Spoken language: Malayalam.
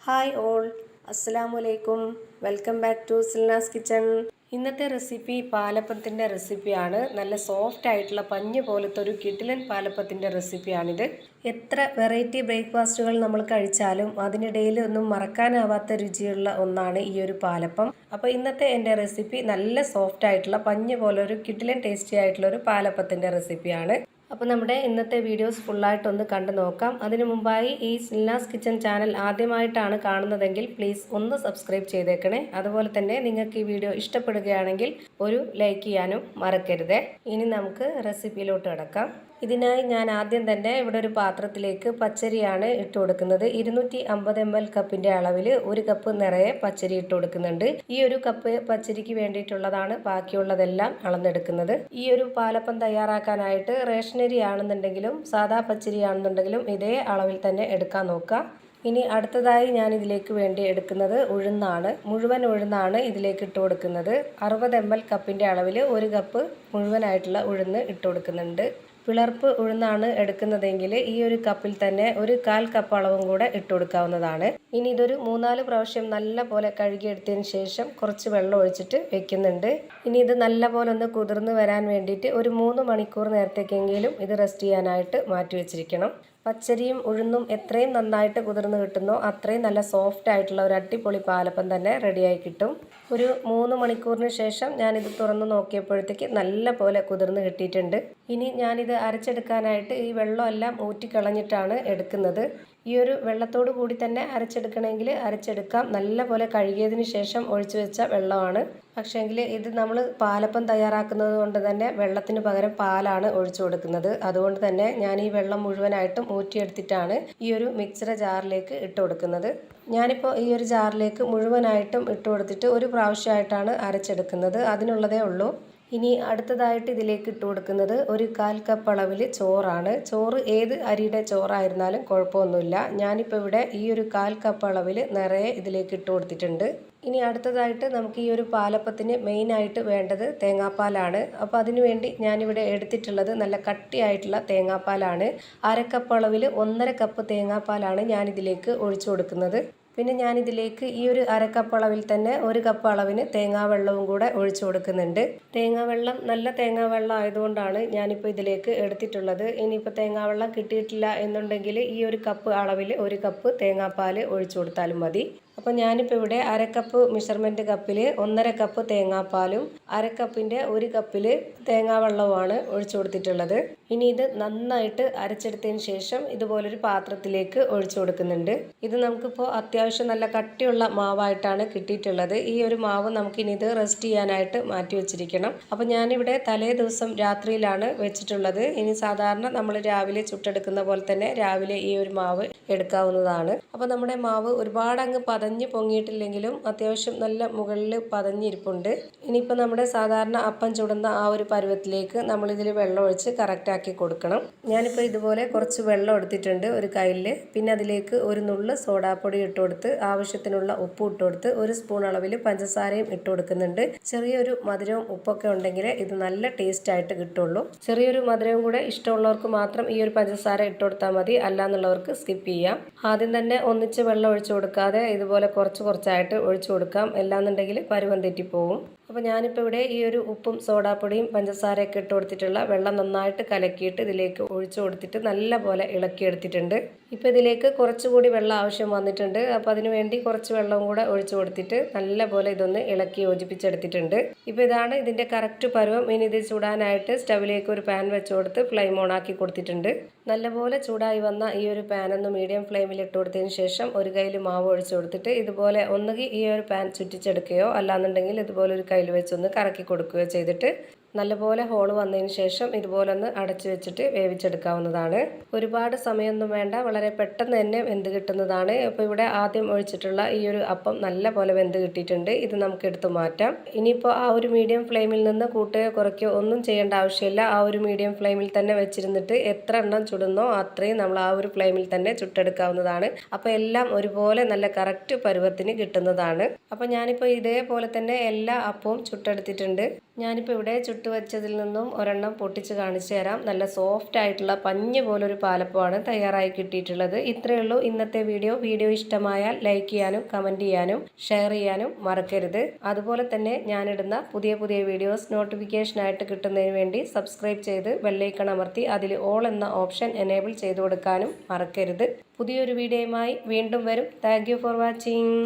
ഹായ് ഓൾ, അസ്സലാമു അലൈക്കും. Welcome back to Silnaz kitchen. ഇന്നത്തെ റെസിപ്പി പാലപ്പത്തിൻ്റെ റെസിപ്പിയാണ്. നല്ല സോഫ്റ്റ് ആയിട്ടുള്ള പഞ്ഞ് പോലത്തെ ഒരു കിടിലൻ പാലപ്പത്തിൻ്റെ റെസിപ്പിയാണിത്. എത്ര വെറൈറ്റി ബ്രേക്ക്ഫാസ്റ്റുകൾ നമ്മൾ കഴിച്ചാലും അതിനിടയിൽ ഒന്നും മറക്കാനാവാത്ത രുചിയുള്ള ഒന്നാണ് ഈ ഒരു പാലപ്പം. അപ്പോൾ ഇന്നത്തെ എൻ്റെ റെസിപ്പി നല്ല സോഫ്റ്റ് ആയിട്ടുള്ള പഞ്ഞ് പോലെ ഒരു കിടിലൻ ടേസ്റ്റി ആയിട്ടുള്ള ഒരു പാലപ്പത്തിൻ്റെ റെസിപ്പിയാണ്. അപ്പോൾ നമ്മുടെ ഇന്നത്തെ വീഡിയോസ് ഫുള്ളായിട്ടൊന്ന് കണ്ടു നോക്കാം. അതിനു മുമ്പായി ഈ സിൽനാസ് കിച്ചൺ ചാനൽ ആദ്യമായിട്ടാണ് കാണുന്നതെങ്കിൽ പ്ലീസ് ഒന്ന് സബ്സ്ക്രൈബ് ചെയ്തേക്കണേ. അതുപോലെ തന്നെ നിങ്ങൾക്ക് ഈ വീഡിയോ ഇഷ്ടപ്പെടുകയാണെങ്കിൽ ഒരു ലൈക്ക് ചെയ്യാനും മറക്കരുത്. ഇനി നമുക്ക് റെസിപ്പിയിലോട്ട് കിടക്കാം. ഇതിനായി ഞാൻ ആദ്യം തന്നെ ഇവിടെ ഒരു പാത്രത്തിലേക്ക് പച്ചരിയാണ് ഇട്ട് കൊടുക്കുന്നത്. 250 ml കപ്പിൻ്റെ അളവിൽ 1 കപ്പ് നിറയെ പച്ചരി ഇട്ട് കൊടുക്കുന്നുണ്ട്. ഈ ഒരു കപ്പ് പച്ചരിക്ക് വേണ്ടിയിട്ടുള്ളതാണ് ബാക്കിയുള്ളതെല്ലാം അളന്നെടുക്കുന്നത്. ഈ ഒരു പാലപ്പം തയ്യാറാക്കാനായിട്ട് റേഷനരി ആണെന്നുണ്ടെങ്കിലും സാധാ പച്ചരി ആണെന്നുണ്ടെങ്കിലും ഇതേ അളവിൽ തന്നെ എടുക്കാൻ നോക്കുക. ഇനി അടുത്തതായി ഞാൻ ഇതിലേക്ക് വേണ്ടി എടുക്കുന്നത് ഉഴുന്നാണ്. മുഴുവൻ ഉഴുന്നാണ് ഇതിലേക്ക് ഇട്ട് കൊടുക്കുന്നത്. 60 ml കപ്പിൻ്റെ അളവിൽ 1 കപ്പ് മുഴുവനായിട്ടുള്ള ഉഴുന്ന് ഇട്ട് കൊടുക്കുന്നുണ്ട്. പിളർപ്പ് ഉഴുന്നാണ് എടുക്കുന്നതെങ്കിൽ ഈ ഒരു കപ്പിൽ തന്നെ 1/4 കപ്പ് അളവും കൂടെ ഇട്ട് കൊടുക്കാവുന്നതാണ്. ഇനി ഇതൊരു 3-4 പ്രാവശ്യം നല്ല പോലെ കഴുകിയെടുത്തതിന് ശേഷം കുറച്ച് വെള്ളം ഒഴിച്ചിട്ട് വെക്കുന്നുണ്ട്. ഇനി ഇത് നല്ല പോലെ ഒന്ന് കുതിർന്ന് വരാൻ വേണ്ടിയിട്ട് ഒരു 3 മണിക്കൂർ നേരത്തേക്കെങ്കിലും ഇത് റെസ്റ്റ് ചെയ്യാനായിട്ട് മാറ്റി വെച്ചിരിക്കണം. പച്ചരിയും ഉഴുന്നും എത്രയും നന്നായിട്ട് കുതിർന്ന് കിട്ടുന്നോ അത്രയും നല്ല സോഫ്റ്റ് ആയിട്ടുള്ള ഒരു അടിപൊളി പാലപ്പം തന്നെ റെഡിയായി കിട്ടും. ഒരു 3 മണിക്കൂറിന് ശേഷം ഞാനിത് തുറന്ന് നോക്കിയപ്പോഴത്തേക്ക് നല്ല പോലെ കുതിർന്ന് കിട്ടിയിട്ടുണ്ട്. ഇനി ഞാനിത് അരച്ചെടുക്കാനായിട്ട് ഈ വെള്ളമെല്ലാം ഊറ്റിക്കളഞ്ഞിട്ടാണ് എടുക്കുന്നത്. ഈ ഒരു വെള്ളത്തോടു കൂടി തന്നെ അരച്ചെടുക്കണമെങ്കിൽ അരച്ചെടുക്കാം. നല്ല പോലെ കഴുകിയതിന് ശേഷം ഒഴിച്ചു വെച്ച വെള്ളമാണ്. പക്ഷേങ്കിൽ ഇത് നമ്മൾ പാലപ്പം തയ്യാറാക്കുന്നത് കൊണ്ട് തന്നെ വെള്ളത്തിന് പകരം പാലാണ് ഒഴിച്ചു കൊടുക്കുന്നത്. അതുകൊണ്ട് തന്നെ ഞാൻ ഈ വെള്ളം മുഴുവനായിട്ടും ഊറ്റിയെടുത്തിട്ടാണ് ഈ ഒരു മിക്സർ ജാറിലേക്ക് ഇട്ട് കൊടുക്കുന്നത്. ഞാനിപ്പോൾ ഈ ഒരു ജാറിലേക്ക് മുഴുവനായിട്ടും ഇട്ട് കൊടുത്തിട്ട് ഒരു പ്രാവശ്യമായിട്ടാണ് അരച്ചെടുക്കുന്നത്. അതിനുള്ളതേ ഉള്ളൂ. ഇനി അടുത്തതായിട്ട് ഇതിലേക്ക് ഇട്ട് കൊടുക്കുന്നത് 1/4 കപ്പ് അളവിൽ ചോറാണ്. ചോറ് ഏത് അരിയുടെ ചോറായിരുന്നാലും കുഴപ്പമൊന്നുമില്ല. ഞാനിപ്പോൾ ഇവിടെ ഈ ഒരു 1/4 കപ്പ് അളവിൽ നിറയെ ഇതിലേക്ക് ഇട്ട് കൊടുത്തിട്ടുണ്ട്. ഇനി അടുത്തതായിട്ട് നമുക്ക് ഈ ഒരു പാലപ്പത്തിന് മെയിനായിട്ട് വേണ്ടത് തേങ്ങാപ്പാലാണ്. അപ്പോൾ അതിനുവേണ്ടി ഞാനിവിടെ എടുത്തിട്ടുള്ളത് നല്ല കട്ടിയായിട്ടുള്ള തേങ്ങാപ്പാലാണ്. 1/2 കപ്പ് അളവിൽ 1.5 കപ്പ് തേങ്ങാപ്പാലാണ് ഞാനിതിലേക്ക് ഒഴിച്ചു കൊടുക്കുന്നത്. പിന്നെ ഞാനിതിലേക്ക് ഈ ഒരു 1/2 കപ്പ് അളവിൽ തന്നെ 1 കപ്പ് അളവിന് തേങ്ങാവെള്ളവും കൂടെ ഒഴിച്ചു കൊടുക്കുന്നുണ്ട്. തേങ്ങാവെള്ളം നല്ല തേങ്ങാവെള്ളം ആയതുകൊണ്ടാണ് ഞാനിപ്പോൾ ഇതിലേക്ക് എടുത്തിട്ടുള്ളത്. ഇനിയിപ്പോൾ തേങ്ങാവെള്ളം കിട്ടിയിട്ടില്ല എന്നുണ്ടെങ്കിൽ ഈ ഒരു കപ്പ് അളവിൽ 1 കപ്പ് തേങ്ങാപ്പാൽ ഒഴിച്ചു കൊടുത്താലും മതി. അപ്പോൾ ഞാനിപ്പോൾ ഇവിടെ 1/2 കപ്പ് മെഷർമെൻറ്റ് കപ്പിൽ 1.5 കപ്പ് തേങ്ങാപ്പാലും 1/2 കപ്പിൻ്റെ 1 കപ്പിൽ തേങ്ങാവെള്ളവുമാണ് ഒഴിച്ചു കൊടുത്തിട്ടുള്ളത്. ഇനി ഇത് നന്നായിട്ട് അരച്ചെടുത്തതിന് ശേഷം ഇതുപോലൊരു പാത്രത്തിലേക്ക് ഒഴിച്ചു കൊടുക്കുന്നുണ്ട്. ഇത് നമുക്കിപ്പോൾ അത്യാവശ്യം നല്ല കട്ടിയുള്ള മാവായിട്ടാണ് കിട്ടിയിട്ടുള്ളത്. ഈ ഒരു മാവ് നമുക്കിനി ഇത് റെസ്റ്റ് ചെയ്യാനായിട്ട് മാറ്റി വെച്ചിരിക്കണം. അപ്പോൾ ഞാനിവിടെ തലേ ദിവസം രാത്രിയിലാണ് വെച്ചിട്ടുള്ളത്. ഇനി സാധാരണ നമ്മൾ രാവിലെ ചുട്ടെടുക്കുന്ന പോലെ തന്നെ രാവിലെ ഈ ഒരു മാവ് എടുക്കാവുന്നതാണ്. അപ്പോൾ നമ്മുടെ മാവ് ഒരുപാട് അങ്ങ് പതഞ്ഞ് പൊങ്ങിയിട്ടില്ലെങ്കിലും അത്യാവശ്യം നല്ല മുകളിൽ പതഞ്ഞിരിപ്പുണ്ട്. ഇനിയിപ്പോൾ നമ്മുടെ സാധാരണ അപ്പം ചുടുന്ന ആ ഒരു പരുവത്തിലേക്ക് നമ്മളിതിൽ വെള്ളം ഒഴിച്ച് കറക്റ്റാക്കി കൊടുക്കണം. ഞാനിപ്പോൾ ഇതുപോലെ കുറച്ച് വെള്ളം എടുത്തിട്ടുണ്ട് ഒരു കയ്യിൽ. പിന്നെ അതിലേക്ക് ഒരു നുള്ള് സോഡാപ്പൊടി ഇട്ട് കൊടുത്ത് ആവശ്യത്തിനുള്ള ഉപ്പ് ഇട്ട് കൊടുത്ത് 1 സ്പൂൺ അളവിൽ പഞ്ചസാരയും ഇട്ട് കൊടുക്കുന്നുണ്ട്. ചെറിയൊരു മധുരവും ഉപ്പൊക്കെ ഉണ്ടെങ്കിൽ ഇത് നല്ല ടേസ്റ്റ് ആയിട്ട് കിട്ടുള്ളൂ. ചെറിയൊരു മധുരവും കൂടെ ഇഷ്ടമുള്ളവർക്ക് മാത്രം ഈ ഒരു പഞ്ചസാര ഇട്ട് കൊടുത്താൽ മതി. അല്ലാന്നുള്ളവർക്ക് സ്കിപ്പ് ചെയ്യാം. ആദ്യം തന്നെ ഒന്നിച്ച് വെള്ളം ഒഴിച്ചു കൊടുക്കാതെ ഇതുപോലെ കുറച്ച് കുറച്ചായിട്ട് ഒഴിച്ചു കൊടുക്കാം. അല്ലാന്നുണ്ടെങ്കിൽ പരുവം തെറ്റിപ്പോവും. അപ്പോൾ ഞാനിപ്പോൾ ഇവിടെ ഈ ഒരു ഉപ്പും സോഡാപ്പൊടിയും പഞ്ചസാരയൊക്കെ ഇട്ട് കൊടുത്തിട്ടുള്ള വെള്ളം നന്നായിട്ട് കലക്കിയിട്ട് ഇതിലേക്ക് ഒഴിച്ചു കൊടുത്തിട്ട് നല്ല പോലെ ഇളക്കിയെടുത്തിട്ടുണ്ട്. ഇപ്പോൾ ഇതിലേക്ക് കുറച്ചുകൂടി വെള്ളം ആവശ്യം വന്നിട്ടുണ്ട്. അപ്പോൾ അതിന് വേണ്ടി കുറച്ച് വെള്ളവും കൂടെ ഒഴിച്ചു കൊടുത്തിട്ട് നല്ല പോലെ ഇതൊന്ന് ഇളക്കി യോജിപ്പിച്ചെടുത്തിട്ടുണ്ട്. ഇപ്പോൾ ഇതാണ് ഇതിൻ്റെ കറക്റ്റ് പരുവം. ഇനി ഇത് ചൂടാനായിട്ട് സ്റ്റവിലേക്ക് ഒരു പാൻ വെച്ച് കൊടുത്ത് ഫ്ലെയിം ഓൺ ആക്കി കൊടുത്തിട്ടുണ്ട്. നല്ലപോലെ ചൂടായി വന്ന ഈ ഒരു പാൻ ഒന്ന് മീഡിയം ഫ്ലെയിമിൽ ഇട്ട് കൊടുത്തതിന് ശേഷം ഒരു കയ്യിൽ മാവ് ഒഴിച്ചു കൊടുത്തിട്ട് ഇതുപോലെ ഒന്നുകിൽ ഈ ഒരു പാൻ ചുറ്റിച്ചെടുക്കുകയോ അല്ലാന്നുണ്ടെങ്കിൽ ഇതുപോലെ ഒരു കയ്യിൽ വെച്ചൊന്ന് കറക്കി കൊടുക്കുകയോ ചെയ്തിട്ട് നല്ലപോലെ ഹോള് വന്നതിന് ശേഷം ഇതുപോലെ ഒന്ന് അടച്ചു വെച്ചിട്ട് വേവിച്ചെടുക്കാവുന്നതാണ്. ഒരുപാട് സമയമൊന്നും വേണ്ട, വളരെ പെട്ടെന്ന് തന്നെ വെന്ത് കിട്ടുന്നതാണ്. അപ്പോൾ ഇവിടെ ആദ്യം ഒഴിച്ചിട്ടുള്ള ഈ ഒരു അപ്പം നല്ല പോലെ വെന്ത് കിട്ടിയിട്ടുണ്ട്. ഇത് നമുക്ക് എടുത്തു മാറ്റാം. ഇനിയിപ്പോൾ ആ ഒരു മീഡിയം ഫ്ലെയിമിൽ നിന്ന് കൂട്ടുകയോ കുറയ്ക്കുകയോ ഒന്നും ചെയ്യേണ്ട ആവശ്യമില്ല. ആ ഒരു മീഡിയം ഫ്ലെയിമിൽ തന്നെ വെച്ചിരുന്നിട്ട് എത്ര എണ്ണം ചുടുന്നോ അത്രയും നമ്മൾ ആ ഒരു ഫ്ലെയിമിൽ തന്നെ ചുട്ടെടുക്കാവുന്നതാണ്. അപ്പോൾ എല്ലാം ഒരുപോലെ നല്ല കറക്റ്റ് പരുവത്തിന് കിട്ടുന്നതാണ്. അപ്പോൾ ഞാനിപ്പോൾ ഇതേപോലെ തന്നെ എല്ലാ അപ്പവും ചുട്ടെടുത്തിട്ടുണ്ട്. ഞാനിപ്പോൾ ഇവിടെ ചുട്ടുവച്ചതിൽ നിന്നും ഒരെണ്ണം പൊട്ടിച്ച് കാണിച്ചു തരാം. നല്ല സോഫ്റ്റ് ആയിട്ടുള്ള പഞ്ഞ് പോലൊരു പാലപ്പമാണ് തയ്യാറായി കിട്ടിയിട്ടുള്ളത്. ഇത്രയേ ഉള്ളൂ ഇന്നത്തെ വീഡിയോ. വീഡിയോ ഇഷ്ടമായാൽ ലൈക്ക് ചെയ്യാനും കമൻറ്റ് ചെയ്യാനും ഷെയർ ചെയ്യാനും മറക്കരുത്. അതുപോലെ തന്നെ ഞാനിടുന്ന പുതിയ പുതിയ വീഡിയോസ് നോട്ടിഫിക്കേഷനായിട്ട് കിട്ടുന്നതിന് വേണ്ടി സബ്സ്ക്രൈബ് ചെയ്ത് ബെല്ലൈക്കൺ അമർത്തി അതിൽ ഓൾ എന്ന ഓപ്ഷൻ എനേബിൾ ചെയ്ത് കൊടുക്കാനും മറക്കരുത്. പുതിയൊരു വീഡിയോയുമായി വീണ്ടും വരും. Thank you for watching.